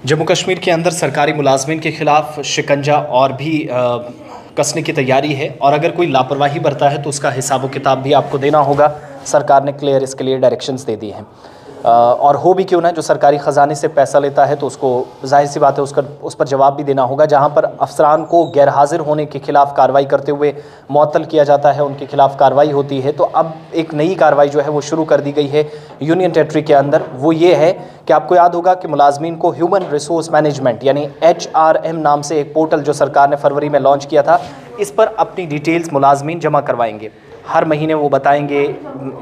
जम्मू कश्मीर के अंदर सरकारी मुलाजमिन के खिलाफ शिकंजा और भी कसने की तैयारी है और अगर कोई लापरवाही बरता है तो उसका हिसाब व किताब भी आपको देना होगा। सरकार ने क्लियर इसके लिए डायरेक्शंस दे दिए हैं। और हो भी क्यों ना, जो सरकारी ख़जाने से पैसा लेता है तो उसको जाहिर सी बात है उस पर जवाब भी देना होगा। जहां पर अफसरान को गैर हाजिर होने के खिलाफ कार्रवाई करते हुए मुअत्तल किया जाता है, उनके खिलाफ कार्रवाई होती है। तो अब एक नई कार्रवाई जो है वो शुरू कर दी गई है यूनियन टेरिटरी के अंदर। वो ये है कि आपको याद होगा कि मुलाजमीन को ह्यूमन रिसोर्स मैनेजमेंट यानी HRM नाम से एक पोर्टल जो सरकार ने फरवरी में लॉन्च किया था, इस पर अपनी डिटेल्स मुलाजमीन जमा करवाएंगे। हर महीने वो बताएंगे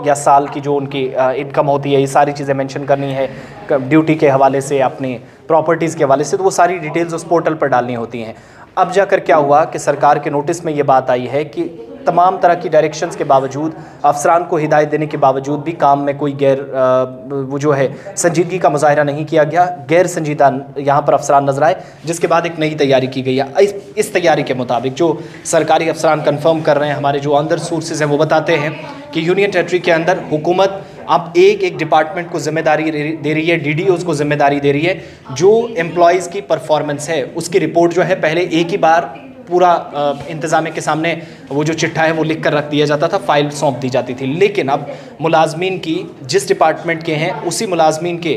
या साल की जो उनकी इनकम होती है, ये सारी चीज़ें मेंशन करनी है, ड्यूटी के हवाले से, अपनी प्रॉपर्टीज़ के हवाले से, तो वो सारी डिटेल्स उस पोर्टल पर डालनी होती हैं। अब जाकर क्या हुआ कि सरकार के नोटिस में ये बात आई है कि तमाम तरह की डायरेक्शंस के बावजूद, अफसरान को हिदायत देने के बावजूद भी काम में कोई वो जो है संजीदगी का मुजाहरा नहीं किया गया। गैर संजीदा यहाँ पर अफसरान नजर आए, जिसके बाद एक नई तैयारी की गई है। इस तैयारी के मुताबिक जो सरकारी अफसरान कन्फर्म कर रहे हैं, हमारे जो अंदर सोर्सेज हैं वो बताते हैं कि यूनियन टेरिटरी के अंदर हुकूमत अब एक डिपार्टमेंट को जिम्मेदारी दे रही है, DDOs को जिम्मेदारी दे रही है। जो एम्प्लॉयज़ की परफॉर्मेंस है उसकी रिपोर्ट जो है पहले एक ही बार पूरा इंतज़ामिया के सामने वो जो चिट्ठा है वो लिख कर रख दिया जाता था, फाइल सौंप दी जाती थी। लेकिन अब मुलाजमीन की जिस डिपार्टमेंट के हैं उसी मुलाजमीन के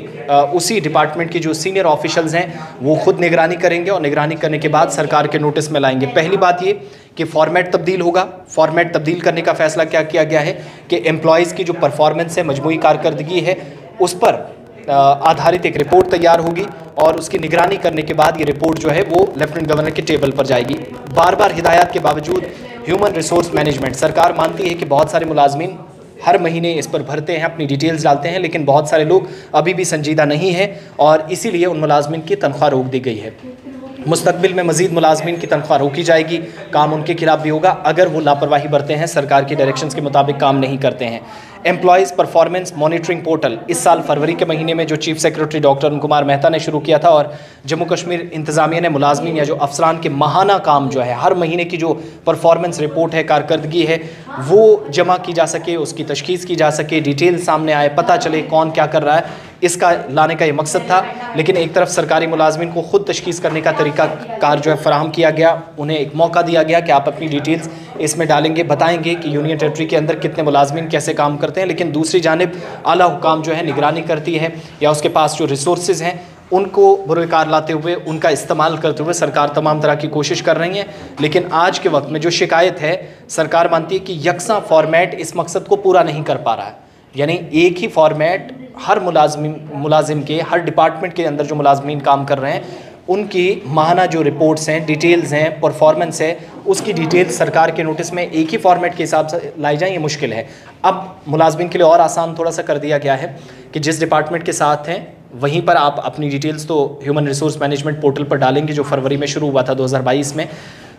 उसी डिपार्टमेंट के जो सीनियर ऑफिशल्स हैं वो खुद निगरानी करेंगे और निगरानी करने के बाद सरकार के नोटिस में लाएंगे। पहली बात ये कि फॉर्मेट तब्दील होगा। फॉर्मेट तब्दील करने का फैसला क्या किया गया है कि एम्प्लॉयज़ की जो परफॉर्मेंस है, मजमूई कारकर्दगी है, उस पर आधारित एक रिपोर्ट तैयार होगी और उसकी निगरानी करने के बाद ये रिपोर्ट जो है वो लेफ्टिनेंट गवर्नर के टेबल पर जाएगी। बार बार हिदायत के बावजूद ह्यूमन रिसोर्स मैनेजमेंट, सरकार मानती है कि बहुत सारे मुलाजमीन हर महीने इस पर भरते हैं, अपनी डिटेल्स डालते हैं, लेकिन बहुत सारे लोग अभी भी संजीदा नहीं है और इसीलिए उन मुलाजमीन की तनख्वाह रोक दी गई है। मुस्तकबिल में मज़ीद मुलाजमीन की तनख्वाह रोकी जाएगी, काम उनके खिलाफ भी होगा अगर वो लापरवाही बरते हैं, सरकार की डायरेक्शंस के मुताबिक काम नहीं करते हैं। एम्प्लॉयज़ परफॉर्मेंस मॉनिटरिंग पोर्टल इस साल फरवरी के महीने में जो chief secretary doctor Arun Kumar Mehta ने शुरू किया था और जम्मू कश्मीर इंतज़ामिया ने मुलाजमीन या जो अफसरान के माहाना काम जो है, हर महीने की जो परफॉर्मेंस रिपोर्ट है, कारकर्दगी है, वो जमा की जा सके, उसकी तशखीस की जा सके, डिटेल सामने आए, पता चले कौन क्या कर रहा है, इसका लाने का ये मकसद था। लेकिन एक तरफ सरकारी मुलाजमीन को ख़ुद तशखीस करने का तरीका कार जो है फराहम किया गया, उन्हें एक मौका दिया गया कि आप अपनी डिटेल्स इसमें डालेंगे, बताएंगे कि यूनियन टेरिटरी के अंदर कितने मुलाजमीन कैसे काम करते हैं। लेकिन दूसरी जानिब आला हुकाम जो है निगरानी करती है या उसके पास जो रिसोर्सेज हैं उनको बुरकार लाते हुए, उनका इस्तेमाल करते हुए सरकार तमाम तरह की कोशिश कर रही है। लेकिन आज के वक्त में जो शिकायत है, सरकार मानती है कि यकसा फॉर्मेट इस मकसद को पूरा नहीं कर पा रहा है। यानी एक ही फॉर्मेट हर मुलाजिम के, हर डिपार्टमेंट के अंदर जो मुलाजमीन काम कर रहे हैं उनकी माहाना जो रिपोर्ट्स हैं, डिटेल्स हैं, परफॉर्मेंस है, उसकी डिटेल्स सरकार के नोटिस में एक ही फॉर्मेट के हिसाब से लाई जाए, ये मुश्किल है। अब मुलाजमीन के लिए और आसान थोड़ा सा कर दिया गया है कि जिस डिपार्टमेंट के साथ हैं वहीं पर आप अपनी डिटेल्स तो ह्यूमन रिसोर्स मैनेजमेंट पोर्टल पर डालेंगे, जो फरवरी में शुरू हुआ था 2022 में।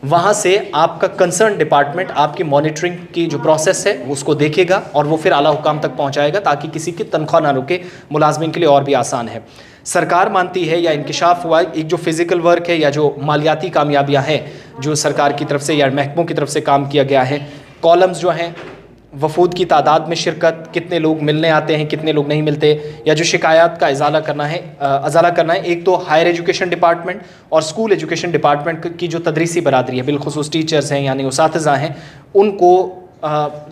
वहाँ से आपका कंसर्न डिपार्टमेंट आपकी मॉनिटरिंग की जो प्रोसेस है उसको देखेगा और वो फिर आला हुकाम तक पहुँचाएगा ताकि किसी की तनख्वाह ना रुके। मुलाजमीन के लिए और भी आसान है। सरकार मानती है या इंकिशाफ हुआ एक जो फिज़िकल वर्क है या जो मालियाती कामयाबियाँ हैं जो सरकार की तरफ से या महकमों की तरफ से काम किया गया है, कॉलम्स जो हैं, वफूद की तादाद में शिरकत, कितने लोग मिलने आते हैं, कितने लोग नहीं मिलते, या जो शिकायत का अजाला करना है। एक तो हायर एजुकेशन डिपार्टमेंट और स्कूल एजुकेशन डिपार्टमेंट की जो तदरीसी बरादरी है, बिलखुसूस टीचर्स हैं यानी उसातिज़ा हैं, उनको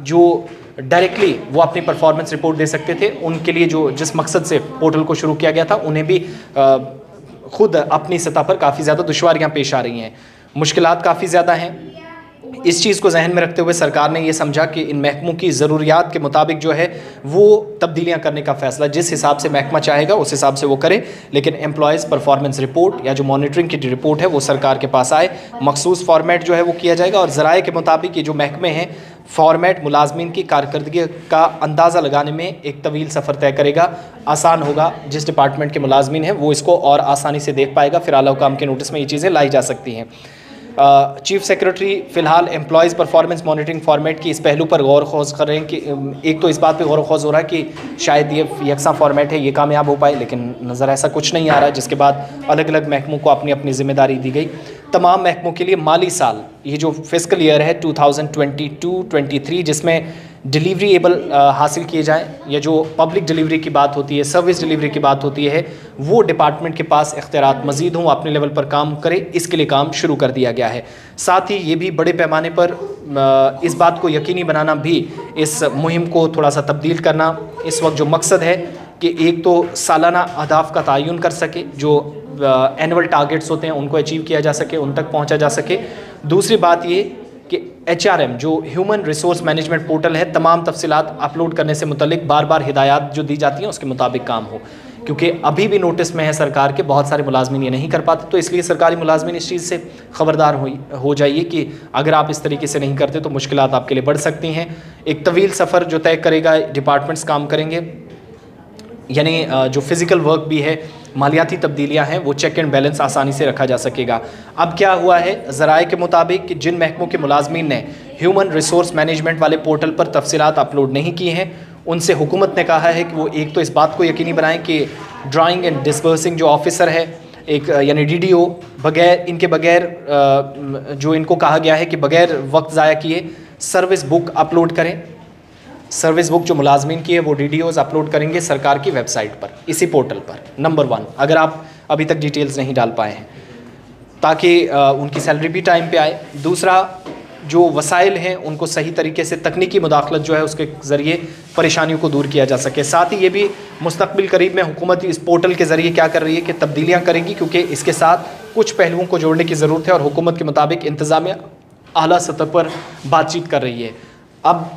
जो डायरेक्टली वो अपनी परफॉर्मेंस रिपोर्ट दे सकते थे, उनके लिए जो जिस मकसद से पोर्टल को शुरू किया गया था, उन्हें भी खुद अपनी सतह पर काफ़ी ज़्यादा दुश्वारियाँ पेश आ रही हैं, मुश्किलात काफ़ी ज़्यादा हैं। इस चीज़ को जहन में रखते हुए सरकार ने ये समझा कि इन महकमों की ज़रूरियात के मुताबिक जो है वो तब्दीलियाँ करने का फ़ैसला जिस हिसाब से महकमा चाहेगा उस हिसाब से वो करे। लेकिन एम्प्लॉयज़ परफॉर्मेंस रिपोर्ट या जो मॉनिटरिंग की रिपोर्ट है वो सरकार के पास आए, मखसूस फॉर्मेट जो है वो किया जाएगा और ज़राए के मुताबिक ये जो महकमे हैं फॉर्मेट मुलाजमीन की कारकर्दगी का अंदाज़ा लगाने में एक तवील सफ़र तय करेगा। आसान होगा, जिस डिपार्टमेंट के मुलाजमीन हैं वो इसको और आसानी से देख पाएगा, फिर आला हुकाम के नोटिस में ये चीज़ें लाई जा सकती हैं। चीफ सेक्रेटरी फ़िलहाल एम्प्लॉयज़ परफॉर्मेंस मॉनिटरिंग फॉर्मेट की इस पहलू पर गौर खोज कर रहे हैं कि एक तो इस बात पे गौर खोज हो रहा है कि शायद ये यकसा फॉर्मेट है, ये कामयाब हो पाए, लेकिन नज़र ऐसा कुछ नहीं आ रहा है, जिसके बाद अलग अलग महकमों को अपनी अपनी ज़िम्मेदारी दी गई। तमाम महकमों के लिए माली साल, ये जो फिस्कल ईयर है 2022-23, जिसमें डिलीवरी एबल हासिल किए जाएं, या जो पब्लिक डिलीवरी की बात होती है, सर्विस डिलीवरी की बात होती है, वो डिपार्टमेंट के पास इख्तियारात मज़ीद हों, अपने लेवल पर काम करे, इसके लिए काम शुरू कर दिया गया है। साथ ही ये भी बड़े पैमाने पर इस बात को यकीनी बनाना भी इस मुहिम को थोड़ा सा तब्दील करना इस वक्त जो मकसद है कि एक तो सालाना अहदाफ का तयन कर सके, जो एनुअल टारगेट्स होते हैं उनको अचीव किया जा सके, उन तक पहुँचा जा सके। दूसरी बात ये कि HRM जो ह्यूमन रिसोर्स मैनेजमेंट पोर्टल है, तमाम तफसीलात अपलोड करने से मुतल्लिक बार बार हिदायत जो दी जाती हैं उसके मुताबिक काम हो, क्योंकि अभी भी नोटिस में है सरकार के, बहुत सारे मुलाजमीन ये नहीं कर पाते। तो इसलिए सरकारी मुलाजमीन इस चीज़ से ख़बरदार हो जाइए कि अगर आप इस तरीके से नहीं करते तो मुश्किलात आपके लिए बढ़ सकती हैं। एक तवील सफ़र जो तय करेगा डिपार्टमेंट्स काम करेंगे, यानी जो फ़िज़िकल वर्क भी है, मालियाती तब्दीलियाँ हैं, वो चेक एंड बैलेंस आसानी से रखा जा सकेगा। अब क्या हुआ है, ज़राए के मुताबिक कि जिन महकमों के मुलाजमीन ने ह्यूमन रिसोर्स मैनेजमेंट वाले पोर्टल पर तफसीलात अपलोड नहीं की हैं, उनसे हुकूमत ने कहा है कि वो एक तो इस बात को यकीनी बनाएं कि ड्राइंग एंड डिस्बर्सिंग जो ऑफिसर है, एक यानी DDO, इनके बगैर जो इनको कहा गया है कि बगैर वक्त ज़ाया किए सर्विस बुक अपलोड करें। सर्विस बुक जो मुलाजमीन की है वो DDOs अपलोड करेंगे सरकार की वेबसाइट पर, इसी पोर्टल पर, नंबर 1, अगर आप अभी तक डिटेल्स नहीं डाल पाए हैं, ताकि उनकी सैलरी भी टाइम पे आए। दूसरा, जो वसाइल हैं उनको सही तरीके से तकनीकी मुदाखलत जो है उसके ज़रिए परेशानियों को दूर किया जा सके। साथ ही ये भी मुस्तक़बिल करीब में हुकूमत इस पोर्टल के ज़रिए क्या कर रही है कि तब्दीलियाँ करेगी, क्योंकि इसके साथ कुछ पहलुओं को जोड़ने की ज़रूरत है और हुकूमत के मुताबिक इंतज़ामिया आला सतह पर बातचीत कर रही है। अब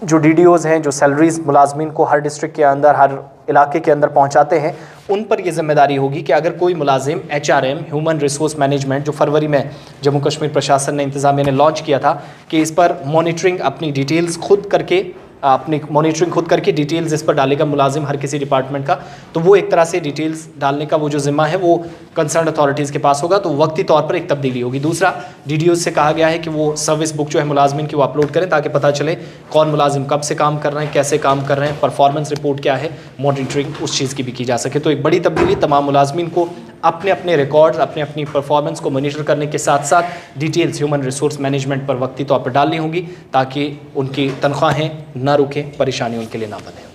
जो DDOs हैं, जो सैलरीज़ मुलाजमीन को हर डिस्ट्रिक्ट के अंदर, हर इलाके के अंदर पहुंचाते हैं, उन पर यह जिम्मेदारी होगी कि अगर कोई मुलाजिम HRM ह्यूमन रिसोर्स मैनेजमेंट जो फरवरी में जम्मू कश्मीर प्रशासन ने, इंतज़ामिया ने लॉन्च किया था कि इस पर मॉनिटरिंग अपनी डिटेल्स खुद करके, अपनी मॉनिटरिंग खुद करके डिटेल्स इस पर डालेगा मुलाजिम हर किसी डिपार्टमेंट का, तो वो एक तरह से डिटेल्स डालने का वो जो ज़िम्मा है वो कंसर्न अथॉरिटीज़ के पास होगा, तो वक्ती तौर पर एक तब्दीली होगी। दूसरा, DDOs से कहा गया है कि वो सर्विस बुक जो है मुलाजमीन की वो अपलोड करें, ताकि पता चले कौन मुलाजिम कब से काम कर रहे हैं, कैसे काम कर रहे हैं, परफॉर्मेंस रिपोर्ट क्या है, मॉनिटरिंग उस चीज़ की भी की जा सके। तो एक बड़ी तब्दीली, तमाम मुलाजमीन को अपने अपने रिकॉर्ड्स, अपनी परफॉर्मेंस को मॉनिटर करने के साथ साथ डिटेल्स ह्यूमन रिसोर्स मैनेजमेंट पर वक्ती तौर पर डालनी होगी, ताकि उनकी तनख्वाहें ना रुकें, परेशानी उनके लिए ना बने।